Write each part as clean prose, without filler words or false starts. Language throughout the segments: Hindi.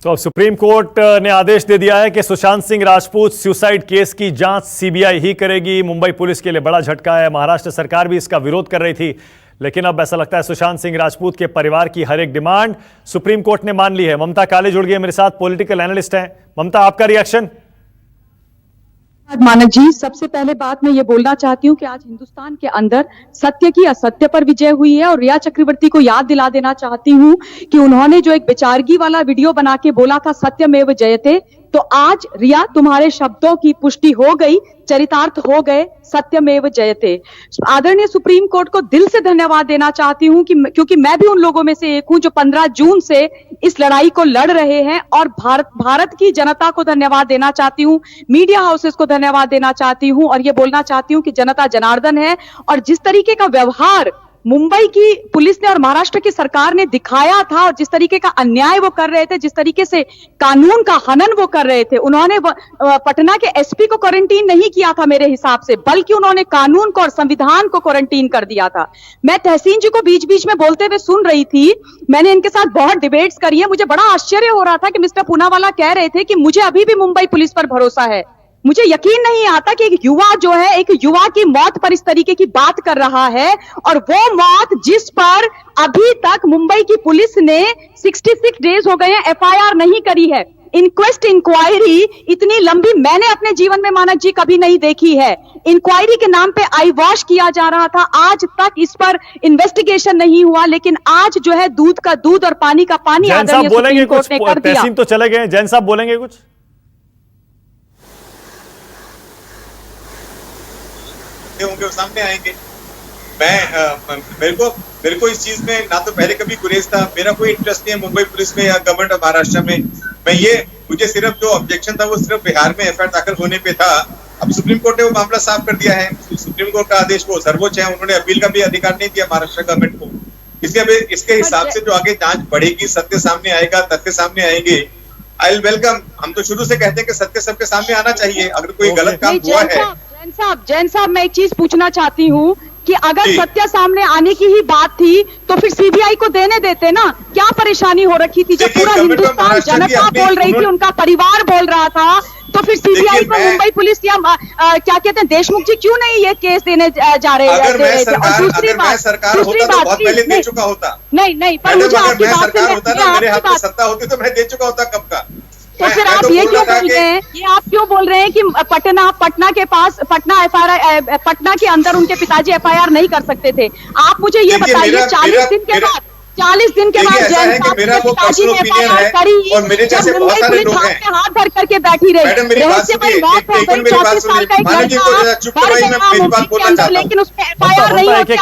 तो अब सुप्रीम कोर्ट ने आदेश दे दिया है कि सुशांत सिंह राजपूत सुसाइड केस की जांच सीबीआई ही करेगी। मुंबई पुलिस के लिए बड़ा झटका है। महाराष्ट्र सरकार भी इसका विरोध कर रही थी, लेकिन अब ऐसा लगता है सुशांत सिंह राजपूत के परिवार की हर एक डिमांड सुप्रीम कोर्ट ने मान ली है। ममता काले जुड़ गई है मेरे साथ, पॉलिटिकल एनालिस्ट हैं। ममता, आपका रिएक्शन? मानक जी, सबसे पहले बात मैं ये बोलना चाहती हूँ कि आज हिंदुस्तान के अंदर सत्य की असत्य पर विजय हुई है और रिया चक्रवर्ती को याद दिला देना चाहती हूँ कि उन्होंने जो एक बेचारगी वाला वीडियो बना के बोला था सत्यमेव जयते, तो आज रिया तुम्हारे शब्दों की पुष्टि हो गई, चरितार्थ हो गए, सत्यमेव जयते। आदरणीय सुप्रीम कोर्ट को दिल से धन्यवाद देना चाहती हूँ कि क्योंकि मैं भी उन लोगों में से एक हूँ जो 15 जून से इस लड़ाई को लड़ रहे हैं और भारत की जनता को धन्यवाद देना चाहती हूँ, मीडिया हाउसेस को धन्यवाद देना चाहती हूँ और ये बोलना चाहती हूँ कि जनता जनार्दन है। और जिस तरीके का व्यवहार मुंबई की पुलिस ने और महाराष्ट्र की सरकार ने दिखाया था और जिस तरीके का अन्याय वो कर रहे थे, जिस तरीके से कानून का हनन वो कर रहे थे, उन्होंने पटना के एसपी को क्वारंटीन नहीं किया था मेरे हिसाब से, बल्कि उन्होंने कानून को और संविधान को क्वारंटीन कर दिया था। मैं तहसीन जी को बीच बीच में बोलते हुए सुन रही थी, मैंने इनके साथ बहुत डिबेट्स करी है। मुझे बड़ा आश्चर्य हो रहा था कि मिस्टर पूनावाला कह रहे थे कि मुझे अभी भी मुंबई पुलिस पर भरोसा है। मुझे यकीन नहीं आता कि एक युवा जो है, एक युवा की मौत पर इस तरीके की बात कर रहा है, और वो मौत जिस पर अभी तक मुंबई की पुलिस ने 66 डेज हो गए हैं एफआईआर नहीं करी है। इंक्वेस्ट इंक्वायरी इतनी लंबी मैंने अपने जीवन में मानक जी कभी नहीं देखी है। इंक्वायरी के नाम पे आई वॉश किया जा रहा था, आज तक इस पर इन्वेस्टिगेशन नहीं हुआ, लेकिन आज जो है दूध का दूध और पानी का पानी आदरणीय सुप्रीम कोर्ट ने कर दिया। तहसीन तो चले गए, जैन साहब बोलेंगे कुछ? होंगे सामने आएंगे। मेरे को इस चीज में ना तो पहले कभी गुरेज था, मेरा कोई इंटरेस्ट नहीं है मुंबई पुलिस में या गवर्नमेंट ऑफ महाराष्ट्र में। मुझे सिर्फ जो ऑब्जेक्शन था वो सिर्फ बिहार में एफआईआर दाखिल होने पे था। अब सुप्रीम कोर्ट ने वो मामला साफ कर दिया है। सुप्रीम कोर्ट का आदेश वो सर्वोच्च है, उन्होंने अपील का भी अधिकार नहीं दिया महाराष्ट्र गवर्नमेंट को। इसके हिसाब से जो आगे जांच बढ़ेगी, सत्य सामने आएगा, तथ्य सामने आएंगे, आई विल वेलकम। हम तो शुरू से कहते हैं कि सत्य सबके सामने आना चाहिए। अगर कोई गलत काम हुआ है। जैन साहब, मैं एक चीज पूछना चाहती हूँ कि अगर सत्य सामने आने की ही बात थी तो फिर सीबीआई को देने देते ना, क्या परेशानी हो रखी थी? जब पूरा हिंदुस्तान जनता बोल रही थी, उनका परिवार बोल रहा था, तो फिर सीबीआई को मुंबई पुलिस या क्या कहते हैं देशमुख जी क्यों नहीं ये केस देने जा रहे थे? और दूसरी बात नहीं, पर मुझे आपकी बात से सत्ता होती तो मैं दे चुका होता कब का। तो फिर आप ये क्यों बोल रहे हैं, ये आप क्यों बोल रहे हैं कि पटना के पास पटना के अंदर उनके पिताजी एफआईआर नहीं कर सकते थे? आप मुझे ये बताइए, 40 दिन के बाद जैन साहब के पिताजी ने एफआईआर करी, जब मुंबई पुलिस हाथ धर करके बैठी रही, रहस्यमय बात है, 34 साल का एक लड़का, लेकिन उसमें एफआईआर नहीं होती।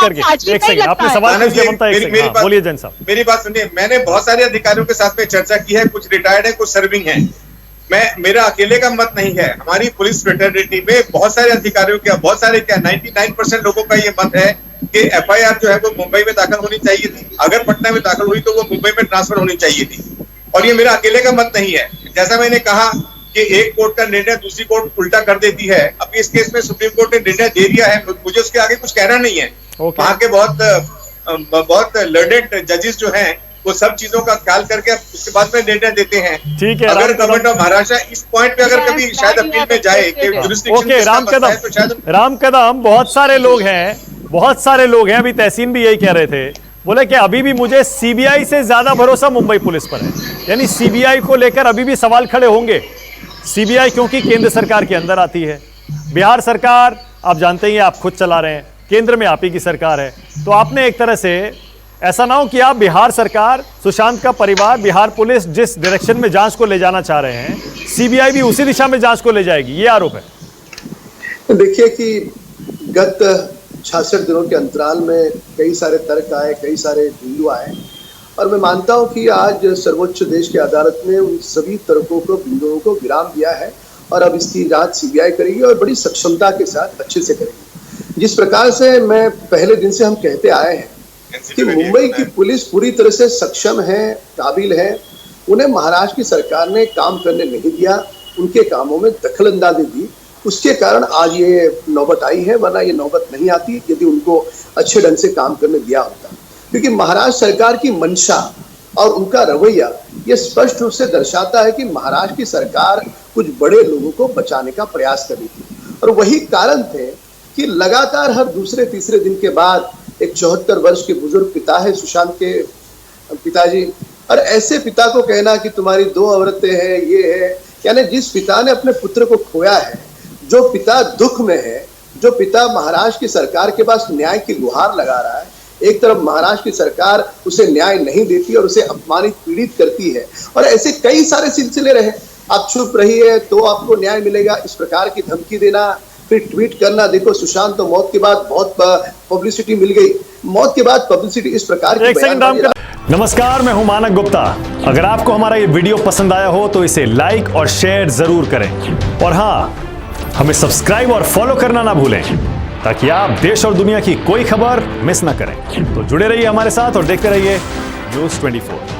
मेरी बात सुनिए, मैंने बहुत सारे अधिकारियों के साथ में चर्चा की है, कुछ रिटायर्ड है, कुछ सर्विंग है। मेरा अकेले का मत नहीं है, हमारी पुलिस फ्रेटर्निटी में बहुत सारे अधिकारियों का, बहुत सारे क्या 99% लोगों का ये मत है कि एफआईआर जो है वो मुंबई में दाखिल होनी चाहिए थी। अगर पटना में दाखिल हुई तो वो मुंबई में ट्रांसफर होनी चाहिए थी। और ये मेरा अकेले का मत नहीं है। जैसा मैंने कहा कि एक कोर्ट का निर्णय दूसरी कोर्ट उल्टा कर देती है, अब इस केस में सुप्रीम कोर्ट ने निर्णय दे दिया है, मुझे उसके आगे कुछ कहना नहीं है। वहां के बहुत लर्नेड जजेस जो हैं वो सब चीजों का ख्याल करके उसके बाद में निर्णय देते हैं। ठीक है, अगर गवर्नमेंट ऑफ महाराष्ट्र इस पॉइंट पे अगर कभी शायद अपील में जाए कि राम कदम, बहुत सारे लोग हैं, अभी तहसीन भी यही कह रहे थे, बोले कि अभी भी मुझे सीबीआई से ज्यादा भरोसा मुंबई पुलिस पर है। यानी सीबीआई को लेकर अभी भी सवाल खड़े होंगे। सीबीआई क्योंकि केंद्र सरकार के अंदर आती है, बिहार सरकार आप जानते ही आप खुद चला रहे हैं, केंद्र में आप ही की सरकार है, तो आपने एक तरह से ऐसा ना हो कि आप बिहार सरकार, सुशांत का परिवार, बिहार पुलिस जिस डायरेक्शन में जांच को ले जाना चाह रहे हैं, सीबीआई भी उसी दिशा में जांच को ले जाएगी, ये आरोप है। देखिए कि गत 66 दिनों के अंतराल में कई सारे तर्क आए, कई सारे बिंदु आए, और मैं मानता हूं कि आज सर्वोच्च देश की अदालत ने उन सभी तर्कों को, बिंदुओं को विराम दिया है और अब इसकी जांच सीबीआई करेगी और बड़ी सक्षमता के साथ अच्छे से करेगी। जिस प्रकार से मैं पहले दिन से हम कहते आए हैं कि मुंबई की पुलिस पूरी तरह से सक्षम है, काबिल है, उन्हें महाराष्ट्र की सरकार ने काम करने नहीं दिया, उनके कामों में दखलंदाजी दी, उसके कारण आज ये नौबत आई है, वरना ये नौबत नहीं आती यदि उनको अच्छे ढंग से काम करने दिया होता। क्योंकि महाराष्ट्र सरकार की मंशा और उनका रवैया ये स्पष्ट रूप से दर्शाता है कि महाराष्ट्र की सरकार कुछ बड़े लोगों को बचाने का प्रयास कर रही थी और वही कारण थे कि लगातार हर दूसरे तीसरे दिन के बाद एक 74 वर्ष के बुजुर्ग पिता है सुशांत के पिताजी, और ऐसे पिता को कहना कि तुम्हारी 2 औरतें हैं, ये है, यानी जिस पिता ने अपने पुत्र को खोया है, जो पिता दुख में है, जो पिता महाराष्ट्र की सरकार के पास न्याय की गुहार लगा रहा है, एक तरफ महाराष्ट्र की सरकार उसे न्याय नहीं देती और उसे अपमानित पीड़ित करती है, और ऐसे कई सारे सिलसिले रहे। आप चुप रहिए तो आपको न्याय मिलेगा, इस प्रकार की धमकी देना, फिर ट्वीट करना। देखो सुशांत तो मौत के बाद बहुत पब्लिसिटी मिल गई, मौत के बाद पब्लिसिटी इस प्रकार की। एक सेकंड। नमस्कार, मैं हूं मानक गुप्ता। अगर आपको हमारा ये वीडियो पसंद आया हो तो इसे लाइक और शेयर जरूर करें, और हाँ, हमें सब्सक्राइब और फॉलो करना ना भूलें ताकि आप देश और दुनिया की कोई खबर मिस ना करें। तो जुड़े रहिए हमारे साथ और देखते रहिए News 24।